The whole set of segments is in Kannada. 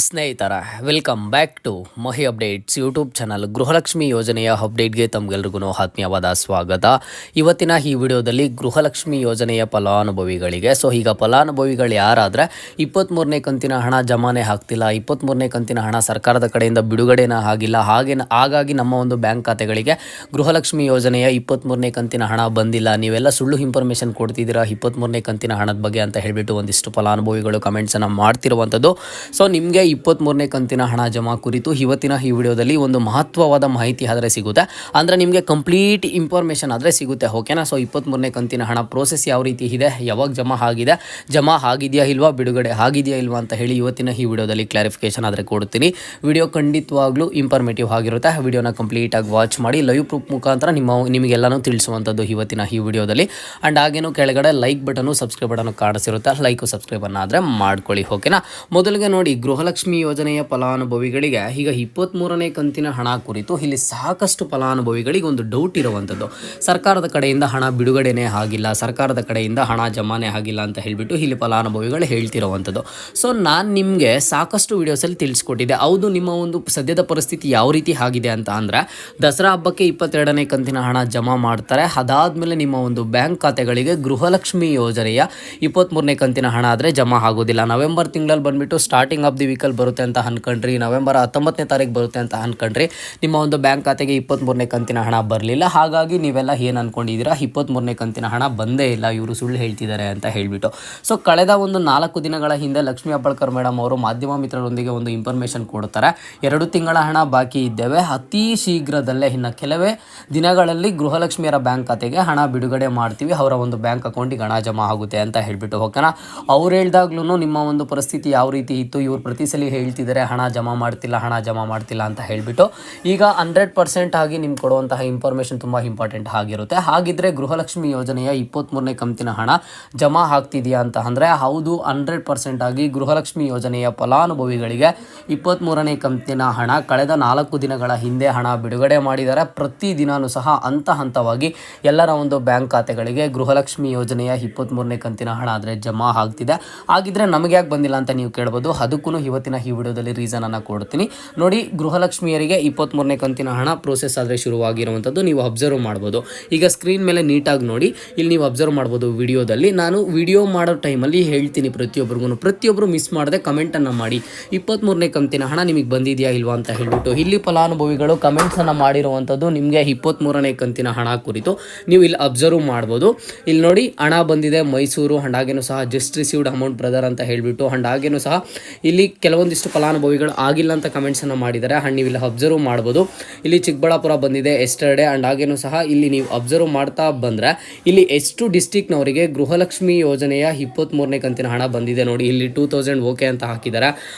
ಸ್ನೇಹಿತರ welcome back to Mahi updates YouTube channel. ಗೃಹಲಕ್ಷ್ಮಿ ಯೋಜನೆಯ ಅಪ್ಡೇಟ್ಗೆ ತಮಗೆಲ್ರಿಗೂ ಆತ್ಮೀಯವಾದ ಸ್ವಾಗತ. ಇವತ್ತಿನ ಈ ವಿಡಿಯೋದಲ್ಲಿ ಗೃಹಲಕ್ಷ್ಮಿ ಯೋಜನೆಯ ಫಲಾನುಭವಿಗಳಿಗೆ ಈಗ ಫಲಾನುಭವಿಗಳು ಯಾರಾದರೆ 23ನೇ ಕಂತಿನ ಹಣ ಜಮಾನೆ ಆಗ್ತಿಲ್ಲ, 23ನೇ ಕಂತಿನ ಹಣ ಸರ್ಕಾರದ ಕಡೆಯಿಂದ ಬಿಡುಗಡೆನ ಆಗಿಲ್ಲ, ಹಾಗಾಗಿ ನಮ್ಮ ಒಂದು ಬ್ಯಾಂಕ್ ಖಾತೆಗಳಿಗೆ ಗೃಹಲಕ್ಷ್ಮಿ ಯೋಜನೆಯ 23ನೇ ಕಂತಿನ ಹಣ ಬಂದಿಲ್ಲ, ನೀವೆಲ್ಲ ಸುಳ್ಳು ಇನ್ಫಾರ್ಮೇಷನ್ ಕೊಡ್ತಿದ್ದೀರಾ 23ನೇ ಕಂತಿನ ಹಣದ ಬಗ್ಗೆ ಅಂತ ಹೇಳಿಬಿಟ್ಟು ಒಂದಿಷ್ಟು ಫಲಾನುಭವಿಗಳು ಕಮೆಂಟ್ಸನ್ನು ಮಾಡ್ತಿರುವಂಥದ್ದು. ನಿಮಗೆ 23ನೇ ಕಂತಿನ ಹಣ ಜಮಾ ಕುರಿತು ಇವತ್ತಿನ ಈ ವಿಡಿಯೋದಲ್ಲಿ ಒಂದು ಮಹತ್ವವಾದ ಮಾಹಿತಿ ಆದರೆ ಸಿಗುತ್ತೆ, ಅಂದರೆ ನಿಮಗೆ ಕಂಪ್ಲೀಟ್ ಇನ್ಫಾರ್ಮೇಷನ್ ಆದರೆ ಸಿಗುತ್ತೆ. ಓಕೆನಾ? 23ನೇ ಕಂತಿನ ಹಣ ಪ್ರೋಸೆಸ್ ಯಾವ ರೀತಿ ಇದೆ, ಯಾವಾಗ ಜಮಾ ಆಗಿದೆಯಾ ಇಲ್ವಾ, ಬಿಡುಗಡೆ ಆಗಿದೆಯಾ ಇಲ್ವಾ ಅಂತ ಹೇಳಿ ಇವತ್ತಿನ ಈ ವಿಡಿಯೋದಲ್ಲಿ ಕ್ಲಾರಿಫಿಕೇಶನ್ ಆದರೆ ಕೊಡ್ತೀನಿ. ವಿಡಿಯೋ ಖಂಡಿತವಾಗ್ಲೂ ಇಂಫಾರ್ಮೇಟಿವ್ ಆಗಿರುತ್ತೆ. ವಿಡಿಯೋನ ಕಂಪ್ಲೀಟಾಗಿ ವಾಚ್ ಮಾಡಿ ಲೈವ್ ಪ್ರೂಫ್ ಮುಖಾಂತರ ನಿಮಗೆಲ್ಲನೂ ತಿಳಿಸುವಂಥದ್ದು ಇವತ್ತಿನ ಈ ವಿಡಿಯೋದಲ್ಲಿ. ಆ್ಯಂಡ್ ಹಾಗೇನು ಕೆಳಗಡೆ ಲೈಕ್ ಬಟನು ಸಬ್ಸ್ಕ್ರೈಬ್ ಬಟನು ಕಾಣಿಸಿರುತ್ತೆ, ಲೈಕು ಸಬ್ಸ್ಕ್ರೈಬನ್ನು ಆದರೆ ಮಾಡ್ಕೊಳ್ಳಿ. ಓಕೆನಾ? ಮೊದಲಿಗೆ ನೋಡಿ, ಗೃಹಲಕ್ಷ್ಮಿ ಯೋಜನೆಯ ಫಲಾನುಭವಿಗಳಿಗೆ ಈಗ 23ನೇ ಕಂತಿನ ಹಣ ಕುರಿತು ಇಲ್ಲಿ ಸಾಕಷ್ಟು ಫಲಾನುಭವಿಗಳಿಗೆ ಒಂದು ಡೌಟ್ ಇರುವಂಥದ್ದು. ಸರ್ಕಾರದ ಕಡೆಯಿಂದ ಹಣ ಬಿಡುಗಡೆನೇ ಆಗಿಲ್ಲ, ಸರ್ಕಾರದ ಕಡೆಯಿಂದ ಹಣ ಜಮಾನೆ ಆಗಿಲ್ಲ ಅಂತ ಹೇಳಿಬಿಟ್ಟು ಇಲ್ಲಿ ಫಲಾನುಭವಿಗಳು ಹೇಳ್ತಿರುವಂಥದ್ದು. ನಾನು ನಿಮಗೆ ಸಾಕಷ್ಟು ವಿಡಿಯೋಸಲ್ಲಿ ತಿಳಿಸ್ಕೊಟ್ಟಿದ್ದೆ. ಹೌದು, ನಿಮ್ಮ ಒಂದು ಸದ್ಯದ ಪರಿಸ್ಥಿತಿ ಯಾವ ರೀತಿ ಆಗಿದೆ ಅಂತ ಅಂದರೆ, ದಸರಾ ಹಬ್ಬಕ್ಕೆ 22ನೇ ಕಂತಿನ ಹಣ ಜಮಾ ಮಾಡ್ತಾರೆ, ಅದಾದಮೇಲೆ ನಿಮ್ಮ ಒಂದು ಬ್ಯಾಂಕ್ ಖಾತೆಗಳಿಗೆ ಗೃಹಲಕ್ಷ್ಮಿ ಯೋಜನೆಯ 23ನೇ ಕಂತಿನ ಹಣ ಆದರೆ ಜಮಾ ಆಗೋದಿಲ್ಲ. ನವೆಂಬರ್ ತಿಂಗಳಲ್ಲಿ ಬಂದುಬಿಟ್ಟು ಸ್ಟಾರ್ಟಿಂಗ್ ಆಫ್ ದಿ ವೀಕಲ್ಲಿ ಬರುತ್ತೆ ಅಂತ ಅನ್ಕೊಂಡ್ರಿ, ನವೆಂಬರ್ 19ನೇ ತಾರೀಕು ಬರುತ್ತೆ ಅಂತ ಅನ್ಕೊಂಡ್ರಿ, ನಿಮ್ಮ ಒಂದು ಬ್ಯಾಂಕ್ ಖಾತೆಗೆ 23ನೇ ಕಂತಿನ ಹಣ ಬರಲಿಲ್ಲ. ಹಾಗಾಗಿ ನೀವೆಲ್ಲ ಏನು ಅನ್ಕೊಂಡಿದ್ದೀರಾ, 23ನೇ ಕಂತಿನ ಹಣ ಬಂದೇ ಇಲ್ಲ, ಇವರು ಸುಳ್ಳು ಹೇಳ್ತಿದ್ದಾರೆ ಅಂತ ಹೇಳಿಬಿಟ್ಟು. ಕಳೆದ ಒಂದು 4 ದಿನಗಳ ಹಿಂದೆ ಲಕ್ಷ್ಮೀ ಹೆಬ್ಬಾಳ್ಕರ್ ಮೇಡಮ್ ಅವರು ಮಾಧ್ಯಮ ಮಿತ್ರರೊಂದಿಗೆ ಒಂದು ಇನ್ಫಾರ್ಮೇಷನ್ ಕೊಡ್ತಾರೆ. 2 ತಿಂಗಳ ಹಣ ಬಾಕಿ ಇದ್ದೇವೆ, ಅತಿ ಶೀಘ್ರದಲ್ಲೇ ಇನ್ನು ಕೆಲವೇ ದಿನಗಳಲ್ಲಿ ಗೃಹಲಕ್ಷ್ಮಿಯರ ಬ್ಯಾಂಕ್ ಖಾತೆಗೆ ಹಣ ಬಿಡುಗಡೆ ಮಾಡ್ತೀವಿ, ಅವರ ಒಂದು ಬ್ಯಾಂಕ್ ಅಕೌಂಟಿಗೆ ಹಣ ಜಮಾ ಆಗುತ್ತೆ ಅಂತ ಹೇಳಿಬಿಟ್ಟು. ಓಕೆನಾ? ಅವ್ರು ಹೇಳ್ದಾಗ್ಲೂ ನಿಮ್ಮ ಒಂದು ಪರಿಸ್ಥಿತಿ ಯಾವ ರೀತಿ ಇತ್ತು, ಇವ್ರು ಪ್ರತಿ ಸಲ ಹೇಳ್ತಿದ್ದಾರೆ ಹಣ ಜಮಾ ಮಾಡ್ತಿಲ್ಲ ಅಂತ ಹೇಳಿಬಿಟ್ಟು. ಈಗ 100% ಆಗಿ ನಿಮ್ಗೆ ಕೊಡುವಂತಹ ಇನ್ಫಾರ್ಮೇಷನ್ ತುಂಬ ಇಂಪಾರ್ಟೆಂಟ್ ಆಗಿರುತ್ತೆ. ಹಾಗಿದ್ರೆ ಗೃಹಲಕ್ಷ್ಮಿ ಯೋಜನೆಯ 23ನೇ ಕಂತಿನ ಹಣ ಜಮಾ ಆಗ್ತಿದೆಯಾ ಅಂತ ಅಂದರೆ, ಹೌದು, 100% ಆಗಿ ಗೃಹಲಕ್ಷ್ಮಿ ಯೋಜನೆಯ ಫಲಾನುಭವಿಗಳಿಗೆ 23ನೇ ಕಂತಿನ ಹಣ ಕಳೆದ 4 ದಿನಗಳ ಹಿಂದೆ ಹಣ ಬಿಡುಗಡೆ ಮಾಡಿದ್ದಾರೆ. ಪ್ರತಿದಿನವೂ ಸಹ ಹಂತವಾಗಿ ಎಲ್ಲರ ಒಂದು ಬ್ಯಾಂಕ್ ಖಾತೆಗಳಿಗೆ ಗೃಹಲಕ್ಷ್ಮಿ ಯೋಜನೆಯ 23ನೇ ಕಂತಿನ ಹಣ ಆದರೆ ಜಮಾ ಆಗ್ತಿದೆ. ಹಾಗಿದ್ರೆ ನಮಗೆ ಯಾಕೆ ಬಂದಿಲ್ಲ ಅಂತ ನೀವು ಕೇಳ್ಬೋದು. ಅದಕ್ಕೂ ಇವತ್ತಿನ ಈ ವಿಡಿಯೋದಲ್ಲಿ ರೀಸನನ್ನು ಕೊಡ್ತೀನಿ. ನೋಡಿ, ಗೃಹಲಕ್ಷ್ಮಿಯರಿಗೆ 23ನೇ ಕಂತಿನ ಹಣ ಪ್ರೋಸೆಸ್ ಆದರೆ ಶುರುವಾಗಿರುವಂಥದ್ದು ನೀವು ಅಬ್ಸರ್ವ್ ಮಾಡ್ಬೋದು. ಈಗ ಸ್ಕ್ರೀನ್ ಮೇಲೆ ನೀಟಾಗಿ ನೋಡಿ, ಇಲ್ಲಿ ನೀವು ಅಬ್ಸರ್ವ್ ಮಾಡ್ಬೋದು. ವಿಡಿಯೋದಲ್ಲಿ ನಾನು ವಿಡಿಯೋ ಮಾಡೋ ಟೈಮಲ್ಲಿ ಹೇಳ್ತೀನಿ ಪ್ರತಿಯೊಬ್ಬರು ಮಿಸ್ ಮಾಡದೆ ಕಮೆಂಟನ್ನು ಮಾಡಿ, 23ನೇ ಕಂತಿನ ಹಣ ನಿಮಗೆ ಬಂದಿದೆಯಾ ಇಲ್ವಾ ಅಂತ ಹೇಳಿಬಿಟ್ಟು. ಇಲ್ಲಿ ಫಲಾನುಭವಿಗಳು ಕಮೆಂಟ್ಸನ್ನು ಮಾಡಿರುವಂಥದ್ದು ನಿಮಗೆ 23ನೇ ಕಂತಿನ ಹಣ ಕುರಿತು ನೀವು ಇಲ್ಲಿ ಅಬ್ಸರ್ವ್ ಮಾಡ್ಬೋದು. ಇಲ್ಲಿ ನೋಡಿ, ಹಣ ಬಂದಿದೆ ಮೈಸೂರು, ಹಾಗೇನು ಸಹ ಜಸ್ಟ್ ರಿಸೀವ್ಡ್ ಅಮೌಂಟ್ ಬ್ರದರ್ ಅಂತ ಹೇಳಿಬಿಟ್ಟು. ಹಾಗೇನು ಸಹ ಇಲ್ಲಿ ಕೆಲವೊಂದಿಷ್ಟು ಫಲಾನುಭವಿಗಳು ಆಗಿಲ್ಲ ಅಂತ ಕಮೆಂಟ್ಸನ್ನು ಮಾಡಿದ್ದಾರೆ. ನೀವು ಇಲ್ಲಿ ಅಬ್ಸರ್ವ್ ಮಾಡ್ಬೋದು. ಇಲ್ಲಿ ಚಿಕ್ಕಬಳ್ಳಾಪುರ ಬಂದಿದೆ ಎಸ್ಟರ್ಡೇ. ಹಾಗೇನು ಸಹ ಇಲ್ಲಿ ನೀವು ಅಬ್ಸರ್ವ್ ಮಾಡ್ತಾ ಬಂದರೆ ಇಲ್ಲಿ ಎಷ್ಟು ಡಿಸ್ಟಿಕ್ನವರಿಗೆ ಗೃಹಲಕ್ಷ್ಮಿ ಯೋಜನೆಯ 23ನೇ ಕಂತಿನ ಹಣ ಬಂದಿದೆ ನೋಡಿ. ಇಲ್ಲಿ 2000 ಓಕೆ ಅಂತ ಹಾಕಿದ್ದಾರೆ.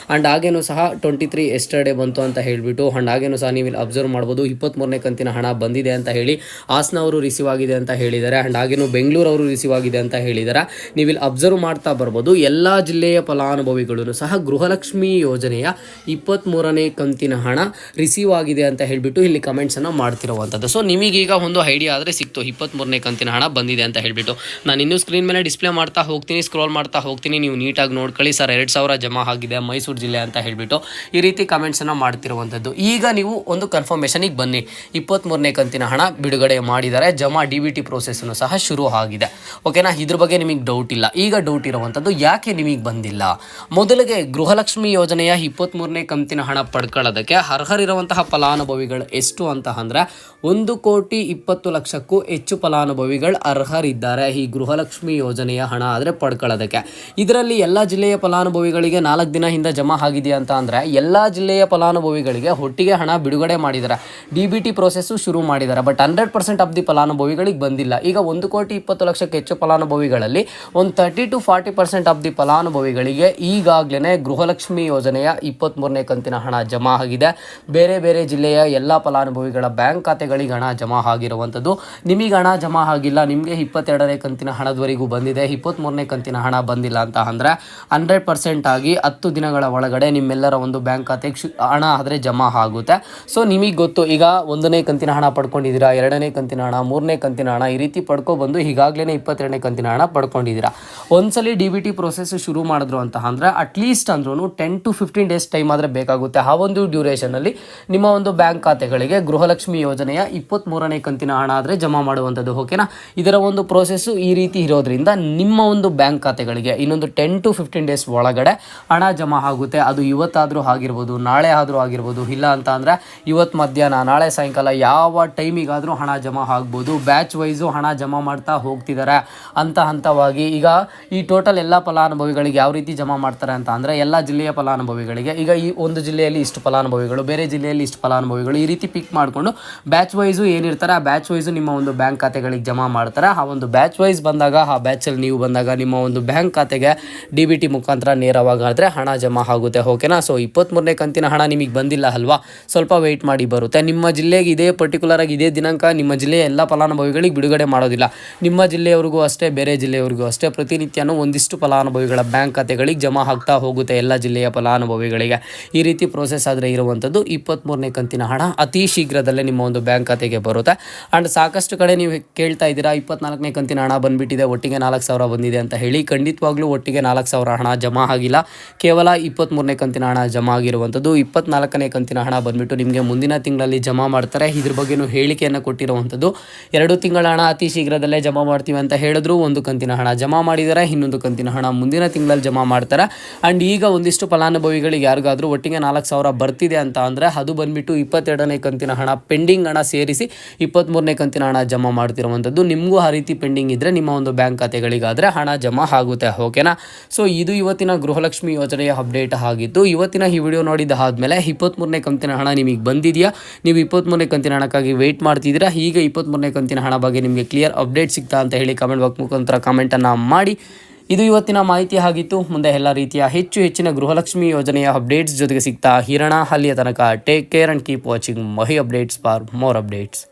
ಹಾಗೇನು ಸಹ 23 ಎಸ್ಟರ್ಡೇ ಬಂತು ಅಂತ ಹೇಳಿಬಿಟ್ಟು. ಹಾಗೇನು ಸಹ ನೀವು ಇಲ್ಲಿ ಅಬ್ಸರ್ವ್ ಮಾಡ್ಬೋದು 23ನೇ ಕಂತಿನ ಹಣ ಬಂದಿದೆ ಅಂತ ಹೇಳಿ ಹಾಸನವರು ರಿಸೀವ್ ಆಗಿದೆ ಅಂತ ಹೇಳಿದ್ದಾರೆ. ಹಾಗೇನು ಬೆಂಗಳೂರವರು ರಿಸೀವ್ ಆಗಿದೆ ಅಂತ ಹೇಳಿದ್ದಾರೆ. ನೀವು ಇಲ್ಲಿ ಅಬ್ಸರ್ವ್ ಮಾಡ್ತಾ ಬರ್ಬೋದು. ಎಲ್ಲ ಜಿಲ್ಲೆಯ ಫಲಾನುಭವಿಗಳು ಸಹ ಗೃಹಲಕ್ಷ್ಮಿ ಯೋಜನೆಯ 23ನೇ ಕಂತಿನ ಹಣ ರಿಸೀವ್ ಆಗಿದೆ ಅಂತ ಹೇಳಿಬಿಟ್ಟು ಇಲ್ಲಿ ಕಮೆಂಟ್ಸನ್ನು ಮಾಡ್ತಿರುವಂಥದ್ದು. ನಿಮಗೀಗ ಒಂದು ಐಡಿಯಾ ಆದರೆ ಸಿಕ್ತು 23ನೇ ಕಂತಿನ ಹಣ ಬಂದಿದೆ ಅಂತ ಹೇಳಿಬಿಟ್ಟು. ನಾನು ಇನ್ನೂ ಸ್ಕ್ರೀನ್ ಮೇಲೆ ಡಿಸ್ಪ್ಲೇ ಮಾಡ್ತಾ ಹೋಗ್ತೀನಿ, ಸ್ಕ್ರೋಲ್ ಮಾಡ್ತಾ ಹೋಗ್ತೀನಿ, ನೀವು ನೀಟಾಗಿ ನೋಡ್ಕೊಳ್ಳಿ. ಸರ್ 2000 ಜಮಾ ಆಗಿದೆ ಮೈಸೂರು ಜಿಲ್ಲೆ ಅಂತ ಹೇಳಿಬಿಟ್ಟು ಈ ರೀತಿ ಕಮೆಂಟ್ಸನ್ನು ಮಾಡ್ತಿರುವಂಥದ್ದು. ಈಗ ನೀವು ಒಂದು ಕನ್ಫರ್ಮೇಷನಿಗೆ ಬನ್ನಿ, 23ನೇ ಕಂತಿನ ಹಣ ಬಿಡುಗಡೆ ಮಾಡಿದ್ದಾರೆ, ಜಮಾ DBT ಪ್ರೋಸೆಸ್ಸನ್ನು ಸಹ ಶುರು ಆಗಿದೆ. ಓಕೆನಾ? ಇದ್ರ ಬಗ್ಗೆ ನಿಮಗೆ ಡೌಟ್ ಇಲ್ಲ. ಈಗ ಡೌಟ್ ಇರುವಂಥದ್ದು ಯಾಕೆ ನಿಮಗೆ ಬಂದಿಲ್ಲ. ಮೊದಲಿಗೆ ಗೃಹಲಕ್ಷ್ಮಿ ಯೋಜನೆಯ 23ನೇ ಕಂತಿನ ಹಣ ಪಡ್ಕೊಳ್ಳೋದಕ್ಕೆ ಅರ್ಹರಿರುವಂತಹ ಫಲಾನುಭವಿಗಳು ಎಷ್ಟು ಅಂತ ಅಂದರೆ 1,20,00,000ಕ್ಕೂ ಹೆಚ್ಚು ಫಲಾನುಭವಿಗಳು ಅರ್ಹರಿದ್ದಾರೆ ಈ ಗೃಹಲಕ್ಷ್ಮಿ ಯೋಜನೆಯ ಹಣ ಆದರೆ ಪಡ್ಕೊಳ್ಳೋದಕ್ಕೆ. ಇದರಲ್ಲಿ ಎಲ್ಲ ಜಿಲ್ಲೆಯ ಫಲಾನುಭವಿಗಳಿಗೆ 4 ದಿನ ಹಿಂದೆ ಜಮಾ ಆಗಿದೆಯಾ ಅಂತ ಅಂದರೆ, ಎಲ್ಲ ಜಿಲ್ಲೆಯ ಫಲಾನುಭವಿಗಳಿಗೆ ಒಟ್ಟಿಗೆ ಹಣ ಬಿಡುಗಡೆ ಮಾಡಿದ್ದಾರೆ, DBT ಪ್ರೋಸೆಸ್ಸು ಶುರು ಮಾಡಿದ್ದಾರೆ. ಬಟ್ 100% ಆಫ್ ದಿ ಫಲಾನುಭವಿಗಳಿಗೆ ಬಂದಿಲ್ಲ. ಈಗ 1,20,00,000ಕ್ಕೆ ಹೆಚ್ಚು ಫಲಾನುಭವಿಗಳಲ್ಲಿ ಒಂದು 30 to 40% ಆಫ್ ದಿ ಫಲಾನುಭವಿಗಳಿಗೆ ಈಗಾಗಲೇ ಗೃಹಲಕ್ಷ್ಮಿ ಯೋಜನೆಯ 23ನೇ ಕಂತಿನ ಹಣ ಜಮಾ ಆಗಿದೆ. ಬೇರೆ ಜಿಲ್ಲೆಯ ಎಲ್ಲ ಫಲಾನುಭವಿಗಳ ಬ್ಯಾಂಕ್ ಖಾತೆಗಳಿಗೆ ಹಣ ಜಮಾ ಆಗಿರುವಂಥದ್ದು. ನಿಮಗೆ ಹಣ ಜಮಾ ಆಗಿಲ್ಲ, ನಿಮಗೆ 22ನೇ ಕಂತಿನ ಹಣದವರೆಗೂ ಬಂದಿದೆ, 23ನೇ ಕಂತಿನ ಹಣ ಬಂದಿಲ್ಲ ಅಂತ ಅಂದರೆ 100% ಆಗಿ 10 ದಿನಗಳ ಒಳಗಡೆ ನಿಮ್ಮೆಲ್ಲರ ಒಂದು ಬ್ಯಾಂಕ್ ಖಾತೆಗೆ ಹಣ ಆದರೆ ಜಮಾ ಆಗುತ್ತೆ. ನಿಮಗೆ ಗೊತ್ತು, ಈಗ 1ನೇ ಕಂತಿನ ಹಣ ಪಡ್ಕೊಂಡಿದ್ದೀರಾ, 2ನೇ ಕಂತಿನ ಹಣ, 3ನೇ ಕಂತಿನ ಹಣ ಈ ರೀತಿ ಪಡ್ಕೊಬಂದು ಈಗಾಗಲೇ 22ನೇ ಕಂತಿನ ಹಣ ಪಡ್ಕೊಂಡಿದ್ದೀರಾ. ಒಂದ್ಸಲಿ DBT ಪ್ರೋಸೆಸ್ ಶುರು ಮಾಡಿದ್ರು ಅಂತ ಅಂದರೆ ಅಟ್ಲೀಸ್ಟ್ ಅಂದ್ರೂ 10 to 15 ಡೇಸ್ ಟೈಮ್ ಆದರೆ ಬೇಕಾಗುತ್ತೆ. ಆ ಒಂದು ಡ್ಯೂರೇಷನಲ್ಲಿ ನಿಮ್ಮ ಒಂದು ಬ್ಯಾಂಕ್ ಖಾತೆಗಳಿಗೆ ಗೃಹಲಕ್ಷ್ಮಿ ಯೋಜನೆಯ 23ನೇ ಕಂತಿನ ಹಣ ಆದರೆ ಜಮಾ ಮಾಡುವಂಥದ್ದು. ಓಕೆನಾ, ಇದರ ಒಂದು ಪ್ರೋಸೆಸ್ಸು ಈ ರೀತಿ ಇರೋದ್ರಿಂದ ನಿಮ್ಮ ಒಂದು ಬ್ಯಾಂಕ್ ಖಾತೆಗಳಿಗೆ ಇನ್ನೊಂದು 10 to 15 ಡೇಸ್ ಒಳಗಡೆ ಹಣ ಜಮಾ ಆಗುತ್ತೆ. ಅದು ಇವತ್ತಾದರೂ ಆಗಿರ್ಬೋದು, ನಾಳೆ ಆದರೂ ಆಗಿರ್ಬೋದು, ಇಲ್ಲ ಅಂತ ಅಂದರೆ ಇವತ್ತು ಮಧ್ಯಾಹ್ನ, ನಾಳೆ ಸಾಯಂಕಾಲ, ಯಾವ ಟೈಮಿಗಾದರೂ ಹಣ ಜಮಾ ಆಗ್ಬೋದು. ಬ್ಯಾಚ್ ವೈಸು ಹಣ ಜಮಾ ಮಾಡ್ತಾ ಹೋಗ್ತಿದ್ದಾರೆ ಹಂತವಾಗಿ. ಈಗ ಈ ಟೋಟಲ್ ಎಲ್ಲ ಫಲಾನುಭವಿಗಳಿಗೆ ಯಾವ ರೀತಿ ಜಮಾ ಮಾಡ್ತಾರೆ ಅಂತ ಅಂದರೆ, ಎಲ್ಲ ಜಿಲ್ಲೆಯ ಫಲಾನುಭವಿಗಳಿಗೆ ಈಗ ಈ ಒಂದು ಜಿಲ್ಲೆಯಲ್ಲಿ ಇಷ್ಟು ಫಲಾನುಭವಿಗಳು, ಬೇರೆ ಜಿಲ್ಲೆಯಲ್ಲಿ ಇಷ್ಟು ಫಲಾನುಭವಿಗಳು, ಈ ರೀತಿ ಪಿಕ್ ಮಾಡಿಕೊಂಡು ಬ್ಯಾಚ್ ವೈಸು ಏನಿರ್ತಾರೆ ಆ ಬ್ಯಾಚ್ ವೈಸು ನಿಮ್ಮ ಒಂದು ಬ್ಯಾಂಕ್ ಖಾತೆಗಳಿಗೆ ಜಮಾ ಮಾಡ್ತಾರೆ. ಆ ಒಂದು ಬ್ಯಾಚ್ ವೈಸ್ ಬಂದಾಗ, ಆ ಬ್ಯಾಚಲ್ಲಿ ನೀವು ಬಂದಾಗ ನಿಮ್ಮ ಒಂದು ಬ್ಯಾಂಕ್ ಖಾತೆಗೆ DBT ಮುಖಾಂತರ ನೇರವಾಗಾದರೆ ಹಣ ಜಮಾ ಆಗುತ್ತೆ. ಓಕೆನಾ, ಸೊ 23ನೇ ಕಂತಿನ ಹಣ ನಿಮಗೆ ಬಂದಿಲ್ಲ ಅಲ್ವಾ, ಸ್ವಲ್ಪ ವೆಯ್ಟ್ ಮಾಡಿ ಬರುತ್ತೆ. ನಿಮ್ಮ ಜಿಲ್ಲೆಗೆ ಇದೇ ಪರ್ಟಿಕ್ಯುಲರ್ ಆಗಿ ಇದೇ ದಿನಾಂಕ ನಿಮ್ಮ ಜಿಲ್ಲೆಯ ಎಲ್ಲ ಫಲಾನುಭವಿಗಳಿಗೆ ಬಿಡುಗಡೆ ಮಾಡೋದಿಲ್ಲ. ನಿಮ್ಮ ಜಿಲ್ಲೆಯವರಿಗೂ ಅಷ್ಟೇ, ಬೇರೆ ಜಿಲ್ಲೆಯವರಿಗೂ ಅಷ್ಟೇ, ಪ್ರತಿನಿತ್ಯನೂ ಒಂದಿಷ್ಟು ಫಲಾನುಭವಿಗಳ ಬ್ಯಾಂಕ್ ಖಾತೆಗಳಿಗೆ ಜಮಾ ಆಗ್ತಾ ಹೋಗುತ್ತೆ, ಎಲ್ಲ ಜಿಲ್ಲೆಯ ಫಲಾನುಭವಿಗಳಿಗೆ. ಈ ರೀತಿ ಪ್ರೋಸೆಸ್ ಆದರೆ ಇರುವಂಥದ್ದು 23ನೇ ಕಂತಿನ ಹಣ ಅತಿ ಶೀಘ್ರದಲ್ಲೇ ನಿಮ್ಮ ಒಂದು ಬ್ಯಾಂಕ್ ಖಾತೆಗೆ ಬರುತ್ತೆ. ಆ್ಯಂಡ್ ಸಾಕಷ್ಟು ಕಡೆ ನೀವು ಕೇಳ್ತಾ ಇದ್ದೀರಾ 24ನೇ ಕಂತಿನ ಹಣ ಬಂದುಬಿಟ್ಟಿದೆ, ಒಟ್ಟಿಗೆ 4,000 ಬಂದಿದೆ ಅಂತ ಹೇಳಿ. ಖಂಡಿತವಾಗ್ಲೂ ಒಟ್ಟಿಗೆ 4,000 ಹಣ ಜಮಾ ಆಗಿಲ್ಲ, ಕೇವಲ 23ನೇ ಕಂತಿನ ಹಣ ಜಮಾ ಆಗಿರುವಂಥದ್ದು. 24ನೇ ಕಂತಿನ ಹಣ ಬಂದುಬಿಟ್ಟು ನಿಮಗೆ ಮುಂದಿನ ತಿಂಗಳಲ್ಲಿ ಜಮಾ ಮಾಡ್ತಾರೆ. ಇದ್ರ ಬಗ್ಗೆನೂ ಹೇಳಿಕೆಯನ್ನು ಕೊಟ್ಟಿರುವಂಥದ್ದು. 2 ತಿಂಗಳ ಹಣ ಅತಿ ಶೀಘ್ರದಲ್ಲೇ ಜಮಾ ಮಾಡ್ತೀವಿ ಅಂತ ಹೇಳಿದ್ರು, ಒಂದು ಕಂತಿನ ಹಣ ಜಮಾ ಮಾಡಿದ್ದಾರೆ, ಇನ್ನೊಂದು ಕಂತಿನ ಹಣ ಮುಂದಿನ ತಿಂಗಳಲ್ಲಿ ಜಮಾ ಮಾಡ್ತಾರೆ. ಆ್ಯಂಡ್ ಈಗ ಒಂದಿಷ್ಟು ಫಲಾನುಭವಿಗಳಿಗೆ ಯಾರಿಗಾದರೂ ಒಟ್ಟಿಗೆ 4,000 ಬರ್ತಿದೆ ಅಂತ ಅಂದರೆ ಅದು ಬಂದುಬಿಟ್ಟು 22ನೇ ಕಂತಿನ ಹಣ ಪೆಂಡಿಂಗ್ ಹಣ ಸೇರಿಸಿ 23ನೇ ಕಂತಿನ ಹಣ ಜಮಾ ಮಾಡ್ತಿರುವಂಥದ್ದು. ನಿಮಗೂ ಆ ರೀತಿ ಪೆಂಡಿಂಗ್ ಇದ್ದರೆ ನಿಮ್ಮ ಒಂದು ಬ್ಯಾಂಕ್ ಖಾತೆಗಳಿಗಾದರೆ ಹಣ ಜಮಾ ಆಗುತ್ತೆ. ಓಕೆನಾ, ಸೊ ಇದು ಇವತ್ತಿನ ಗೃಹಲಕ್ಷ್ಮಿ ಯೋಜನೆಯ ಅಪ್ಡೇಟ್ ಆಗಿದ್ದು. ಇವತ್ತಿನ ಈ ವಿಡಿಯೋ ನೋಡಿದ್ದಾದಮೇಲೆ 23ನೇ ಕಂತಿನ ಹಣ ನಿಮಗೆ ಬಂದಿದೆಯಾ, ನೀವು 23ನೇ ಕಂತಿನ ಹಣಕ್ಕಾಗಿ ವೆಯ್ಟ್ ಮಾಡ್ತಿದ್ದೀರಾ, ಈಗ 23ನೇ ಕಂತಿನ ಹಣ ಬಗ್ಗೆ ನಿಮಗೆ ಕ್ಲಿಯರ್ ಅಪ್ಡೇಟ್ ಸಿಗ್ತಾ ಅಂತ ಹೇಳಿ ಕಮೆಂಟ್ ಬಾಕ್ಸ್ ಮುಖಾಂತರ ಕಮೆಂಟನ್ನು ಮಾಡಿ. ಇದು ಇವತ್ತಿನ ಮಾಹಿತಿ ಆಗಿತ್ತು. ಮುಂದೆ ಎಲ್ಲ ರೀತಿಯ ಹೆಚ್ಚಿನ ಗೃಹಲಕ್ಷ್ಮಿ ಯೋಜನೆಯ ಅಪ್ಡೇಟ್ಸ್ ಜೊತೆಗೆ ಸಿಗ್ತಾ ಇರೋಣ. ಅಲ್ಲಿಯ ತನಕ take care and keep watching Mahi updates for more updates.